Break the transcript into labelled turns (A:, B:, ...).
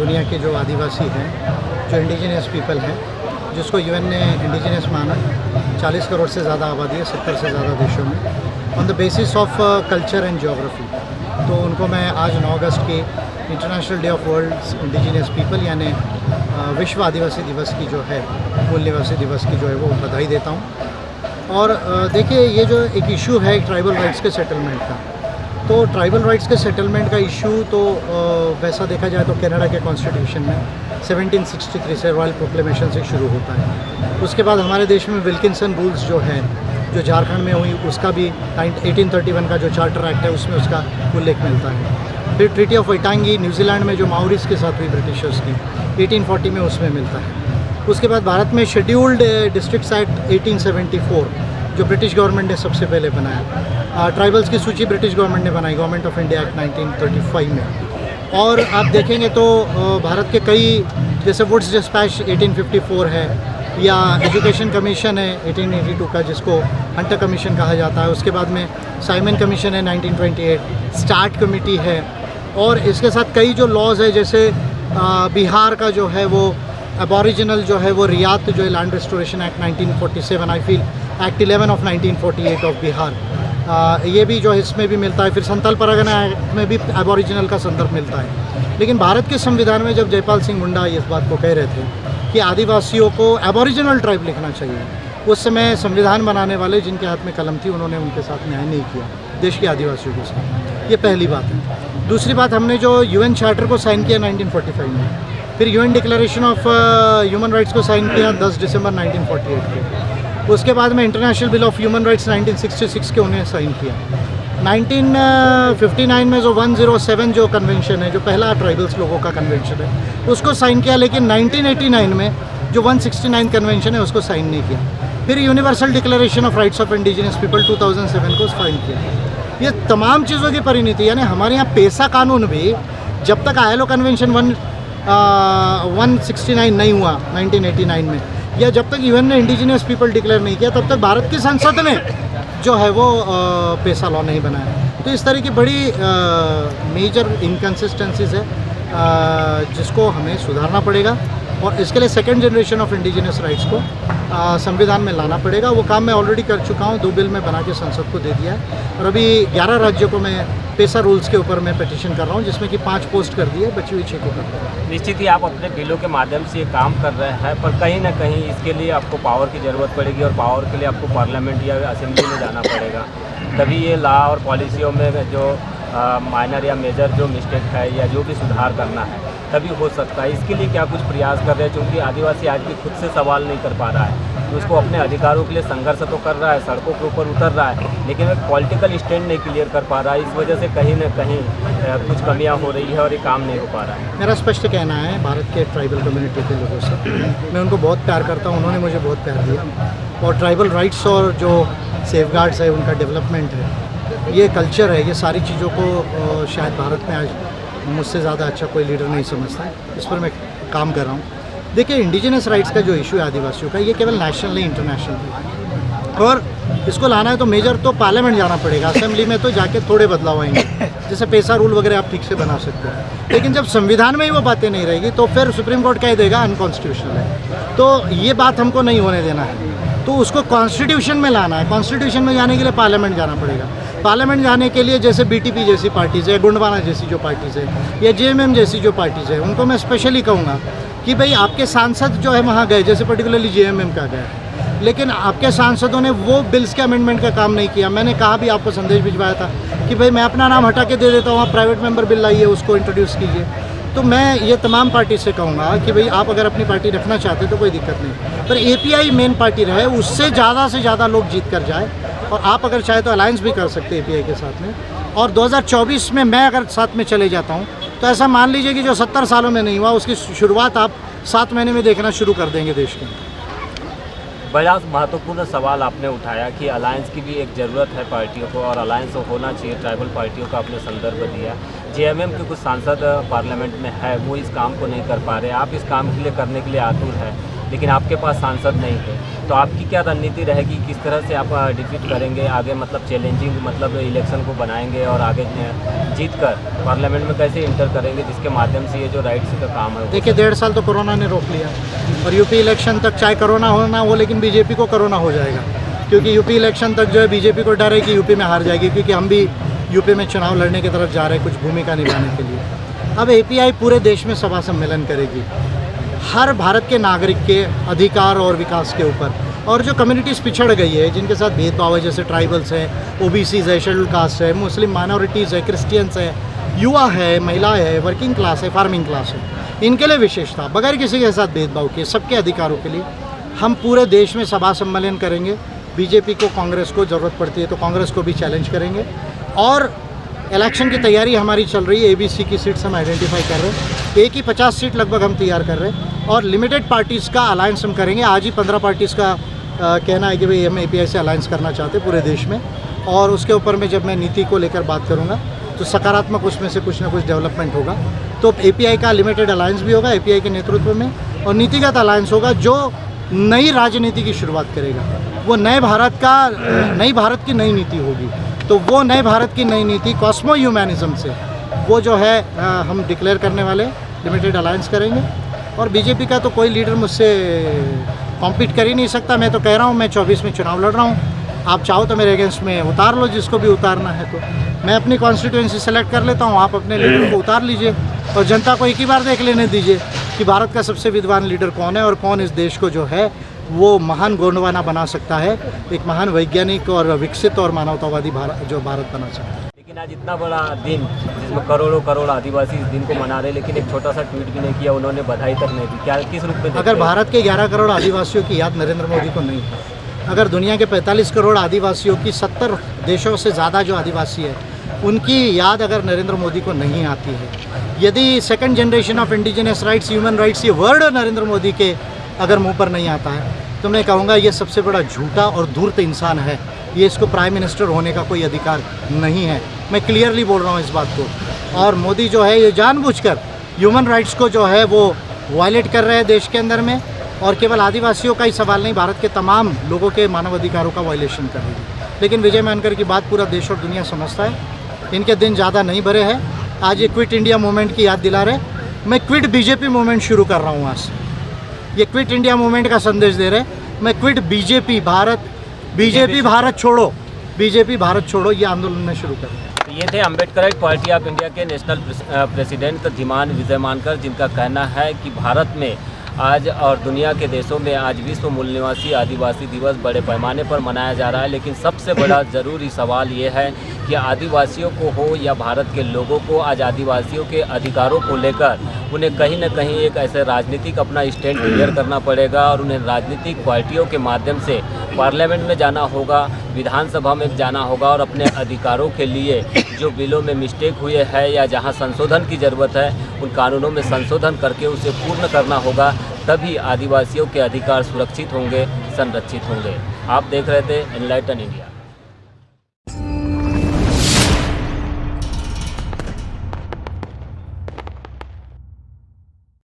A: दुनिया के जो आदिवासी हैं, जो इंडिजिनियस पीपल हैं, जिसको यूएन ने इंडिजिनियस माना, 40 करोड़ से ज़्यादा आबादी है 70 से ज़्यादा देशों में, on the basis of culture and geography. तो उनको मैं आज 9 अगस्त की international day of world indigenous people यानी विश्व आदिवासी दिवस की जो है, मूल निवासी दिवस की जो है वो बधाई देता हूँ। और देखिए, ये जो एक इशू है ट्राइबल राइट्स के सेटलमेंट का, तो ट्राइबल राइट्स के सेटलमेंट का इशू तो वैसा देखा जाए तो कनाडा के कॉन्स्टिट्यूशन में 1763 से रॉयल प्रोक्लेमेशन से शुरू होता है। उसके बाद हमारे देश में विल्किंसन रूल्स जो है, जो झारखंड में हुई, उसका भी 1831 का जो चार्टर एक्ट है उसमें उसका उल्लेख मिलता है। फिर ट्रीटी ऑफ वाइटांगी न्यूजीलैंड में जो माओरीज के साथ हुई ब्रिटिशर्स की 1840 में उसमें मिलता है। उसके बाद भारत में शेड्यूल्ड डिस्ट्रिक्ट्स एक्ट 1874 जो ब्रिटिश गवर्नमेंट ने सबसे पहले बनाया। ट्राइबल्स की सूची ब्रिटिश गवर्नमेंट ने बनाई, गवर्नमेंट ऑफ इंडिया एक्ट 1935 में। और आप देखेंगे तो भारत के कई, जैसे वुड्स डिस्पैच 1854 है, या एजुकेशन कमीशन है 1882 का, जिसको हंटर कमीशन कहा जाता है। उसके बाद में साइमन कमीशन है 1928, स्टार्ट कमेटी है। और इसके साथ कई जो लॉज है, जैसे बिहार का जो है वो एबॉरिजिनल जो है वो रियात जो है land restoration act 1947, I feel act 11 of 1948 of Bihar, ये भी जो है इसमें भी मिलता है। फिर संथाल परगना एक्ट में भी एबॉरिजिनल का संदर्भ मिलता है। लेकिन भारत के संविधान में जब जयपाल सिंह मुंडा इस बात को कह रहे थे कि आदिवासियों को एबॉरिजिनल ट्राइब लिखना चाहिए, उस समय संविधान बनाने वाले जिनके हाथ में कलम थी उन्होंने उनके साथ न्याय नहीं किया, देश के आदिवासियों के साथ। ये पहली बात है। दूसरी बात, हमने जो यूएन चार्टर को साइन किया 1945 में, फिर UN declaration of human rights को साइन किया 10 दिसंबर 1948 के। उसके बाद में international bill of human rights 1966 के उन्हें साइन किया। 1959 में जो 107 जो कन्वेंशन है, जो पहला ट्राइबल्स लोगों का कन्वेंशन है, उसको साइन किया। लेकिन 1989 में जो 169 कन्वेंशन है उसको साइन नहीं किया। फिर universal declaration of rights of indigenous people 2007 को साइन किया। ये तमाम चीज़ों की परिणति, यानी हमारे यहाँ पेसा कानून भी जब तक ILO कन्वेंशन 169 नहीं हुआ 1989 में, या जब तक यूएन ने इंडिजिनियस पीपल डिक्लेयर नहीं किया, तब तक भारत की संसद ने जो है वो पेसा लॉ नहीं बनाया। तो इस तरह की बड़ी मेजर इनकन्सिस्टेंसीज है जिसको हमें सुधारना पड़ेगा। और इसके लिए second generation of indigenous rights को संविधान में लाना पड़ेगा। वो काम मैं ऑलरेडी कर चुका हूँ, 2 बिल में बना के संसद को दे दिया है। और अभी 11 राज्यों को मैं पेसा रूल्स के ऊपर मैं पिटीशन कर रहा हूँ, जिसमें कि 5 पोस्ट कर दी है, बची हुई 6 को कर रहा हूँ।
B: निश्चित ही आप अपने बिलों के माध्यम से ये काम कर रहे हैं, पर कहीं ना कहीं इसके लिए आपको पावर की ज़रूरत पड़ेगी, और पावर के लिए आपको पार्लियामेंट या असेंबली में जाना पड़ेगा। तभी ये लॉ और पॉलिसियों में जो माइनर या मेजर जो मिस्टेक है या जो भी सुधार करना है तभी हो सकता है। इसके लिए क्या कुछ प्रयास कर रहे हैं? क्योंकि आदिवासी आज भी खुद से सवाल नहीं कर पा रहा है, तो उसको अपने अधिकारों के लिए संघर्ष तो कर रहा है, सड़कों के ऊपर उतर रहा है, लेकिन एक पॉलिटिकल स्टैंड नहीं क्लियर कर पा रहा है। इस वजह से कहीं ना कहीं कुछ कमियां हो रही है और ये काम नहीं हो पा रहा है।
A: मेरा स्पष्ट कहना है भारत के ट्राइबल कम्युनिटी के लोगों से, मैं उनको बहुत प्यार करता हूँ, उन्होंने मुझे बहुत प्यार दिया। और ट्राइबल राइट्स और जो सेफगार्ड्स है, उनका डेवलपमेंट है, ये कल्चर है, ये सारी चीज़ों को शायद भारत में आज मुझसे ज़्यादा अच्छा कोई लीडर नहीं समझता है। इस पर मैं काम कर रहा हूँ। देखिए, इंडिजिनस राइट्स का जो इशू है आदिवासियों का, ये केवल नेशनल नहीं इंटरनेशनल है। और इसको लाना है तो मेजर तो पार्लियामेंट जाना पड़ेगा। असेंबली में तो जाके थोड़े बदलाव आएंगे, जैसे पेसा रूल वगैरह आप ठीक से बना सकते हैं। लेकिन जब संविधान में ही वो बातें नहीं रहेगी तो फिर सुप्रीम कोर्ट कह देगा अनकॉन्स्टिट्यूशनल है। तो ये बात हमको नहीं होने देना है, तो उसको कॉन्स्टिट्यूशन में लाना है। कॉन्स्टिट्यूशन में जाने के लिए पार्लियामेंट जाना पड़ेगा। पार्लियामेंट जाने के लिए जैसे BTP जैसी पार्टीज़ है, गुंडवाना जैसी जो पार्टीज़ है, या JMM जैसी जो पार्टीज़ है, उनको मैं स्पेशली कहूँगा कि भाई आपके सांसद जो है वहाँ गए, जैसे पर्टिकुलरली JMM का गया, लेकिन आपके सांसदों ने वो बिल्स के अमेंडमेंट का काम नहीं किया। मैंने कहा भी, आपको संदेश भिजवाया था कि भाई मैं अपना नाम हटा के दे देता हूँ, आप प्राइवेट मेंबर बिल लाइए, उसको इंट्रोड्यूस कीजिए। तो मैं ये तमाम पार्टी से कहूँगा कि भाई आप अगर अपनी पार्टी रखना चाहते तो कोई दिक्कत नहीं, पर API मेन पार्टी रहे, उससे ज़्यादा से ज़्यादा लोग जीत कर जाए। और आप अगर चाहे तो अलायंस भी कर सकते हैं API के साथ में। और 2024 में मैं अगर साथ में चले जाता हूँ तो ऐसा मान लीजिए कि जो 70 सालों में नहीं हुआ उसकी शुरुआत आप 7 महीने में देखना शुरू कर देंगे देश के।
B: बड़ा महत्वपूर्ण सवाल आपने उठाया कि अलायंस की भी एक ज़रूरत है पार्टियों को, और अलायंस होना चाहिए। ट्राइबल पार्टियों का आपने संदर्भ दिया। JMM के कुछ सांसद पार्लियामेंट में है, वो इस काम को नहीं कर पा रहे। आप इस काम के लिए करने के लिए आतुर है, लेकिन आपके पास सांसद नहीं थे, तो आपकी क्या रणनीति रहेगी, किस तरह से आप डिफीट करेंगे आगे, मतलब चैलेंजिंग मतलब इलेक्शन को बनाएंगे और आगे जीत कर पार्लियामेंट में कैसे इंटर करेंगे, जिसके माध्यम से ये जो राइट्स का काम है।
A: देखिए 1.5 साल तो कोरोना ने रोक लिया और यूपी इलेक्शन तक चाहे कोरोना हो ना हो, लेकिन बीजेपी को कोरोना हो जाएगा, क्योंकि यूपी इलेक्शन तक जो है बीजेपी को डर है कि यूपी में हार जाएगी, क्योंकि हम भी यूपी में चुनाव लड़ने की तरफ जा रहे हैं कुछ भूमिका निभाने के लिए। अब एपीआई पूरे देश में सभा सम्मेलन करेगी हर भारत के नागरिक के अधिकार और विकास के ऊपर, और जो कम्युनिटीज़ पिछड़ गई है, जिनके साथ भेदभाव है, जैसे ट्राइबल्स हैं, ओबीसीज है, शेड्यूल कास्ट है, मुस्लिम माइनॉरिटीज़ है, क्रिश्चियंस है, युवा है, महिला है, वर्किंग क्लास है, फार्मिंग क्लास है, इनके लिए विशेषता बगैर किसी के साथ भेदभाव के सबके अधिकारों के लिए हम पूरे देश में सभा सम्मेलन करेंगे। बीजेपी को, कांग्रेस को ज़रूरत पड़ती है तो कांग्रेस को भी चैलेंज करेंगे, और इलेक्शन की तैयारी हमारी चल रही है। एबीसी की सीट्स हम आइडेंटिफाई कर रहे हैं, एक ही 50 सीट लगभग हम तैयार कर रहे हैं, और लिमिटेड पार्टीज़ का अलायंस हम करेंगे। आज ही 15 पार्टीज़ का कहना है कि भाई हम एपीआई से अलायंस करना चाहते हैं पूरे देश में, और उसके ऊपर में जब मैं नीति को लेकर बात करूँगा तो सकारात्मक उसमें से कुछ ना कुछ डेवलपमेंट होगा। तो एपीआई का लिमिटेड अलायंस भी होगा एपीआई के नेतृत्व में, और नीतिगत अलायंस होगा जो नई राजनीति की शुरुआत करेगा। वो नए भारत की नई नीति होगी। तो वो नए भारत की नई नीति कॉस्मो ह्यूमैनिज्म से वो जो है हम डिक्लेयर करने वाले लिमिटेड अलायंस करेंगे। और बीजेपी का तो कोई लीडर मुझसे कॉम्पीट कर ही नहीं सकता। मैं तो कह रहा हूँ मैं 24 में चुनाव लड़ रहा हूँ, आप चाहो तो मेरे अगेंस्ट में उतार लो जिसको भी उतारना है। तो मैं अपनी कॉन्स्टिट्यूएंसी सेलेक्ट कर लेता हूँ, आप अपने लीडर को उतार लीजिए और जनता को एक ही बार देख लेने दीजिए कि भारत का सबसे विद्वान लीडर कौन है और कौन इस देश को जो है वो महान गोंडवाना बना सकता है, एक महान वैज्ञानिक और विकसित और मानवतावादी भारत बना सकता है।
B: लेकिन आज इतना बड़ा दिन जिसमें करोड़ों आदिवासी इस दिन को मना रहे, लेकिन एक छोटा सा ट्वीट भी नहीं किया उन्होंने, बधाई तक नहीं दी। क्या किस रूप में?
A: अगर भारत के 11 करोड़ आदिवासियों की याद नरेंद्र मोदी को नहीं है, अगर दुनिया के 45 करोड़ आदिवासियों की 70 देशों से ज़्यादा जो आदिवासी है उनकी याद अगर नरेंद्र मोदी को नहीं आती है, यदि second generation of indigenous rights, human rights, ये वर्ड नरेंद्र मोदी के अगर मुंह पर नहीं आता है तो मैं कहूँगा ये सबसे बड़ा झूठा और धूर्त इंसान है। ये इसको प्राइम मिनिस्टर होने का कोई अधिकार नहीं है। मैं क्लियरली बोल रहा हूँ इस बात को। और मोदी जो है ये जानबूझकर ह्यूमन राइट्स को जो है वो वायलेट कर रहे हैं देश के अंदर में, और केवल आदिवासियों का ही सवाल नहीं, भारत के तमाम लोगों के मानवाधिकारों का वायलेशन कर रही है। लेकिन विजय मानकर की बात पूरा देश और दुनिया समझता है। इनके दिन ज़्यादा नहीं भरे हैं। आज ये क्विट इंडिया मूवमेंट की याद दिला रहे। मैं क्विट बीजेपी मूवमेंट शुरू कर रहा हूँ आज से। ये क्विट इंडिया मूवमेंट का संदेश दे रहे। मैं क्विट बीजेपी भारत छोड़ो, बीजेपी भारत छोड़ो, ये आंदोलन में शुरू कर।
B: ये थे अम्बेडकर पार्टी ऑफ इंडिया के नेशनल प्रेसिडेंट धीमान विजय मानकर, जिनका कहना है कि भारत में आज और दुनिया के देशों में आज विश्व मूल निवासी आदिवासी दिवस बड़े पैमाने पर मनाया जा रहा है। लेकिन सबसे बड़ा ज़रूरी सवाल ये है कि आदिवासियों को हो या भारत के लोगों को, आज आदिवासियों के अधिकारों को लेकर उन्हें कहीं न कहीं एक ऐसे राजनीतिक अपना स्टैंड क्लियर करना पड़ेगा, और उन्हें राजनीतिक पार्टियों के माध्यम से पार्लियामेंट में जाना होगा, विधानसभा में जाना होगा, और अपने अधिकारों के लिए जो बिलों में मिस्टेक हुए है या जहां संशोधन की ज़रूरत है उन कानूनों में संशोधन करके उसे पूर्ण करना होगा। तभी आदिवासियों के अधिकार सुरक्षित होंगे, संरक्षित होंगे। आप देख रहे थे एनलाइटन इंडिया।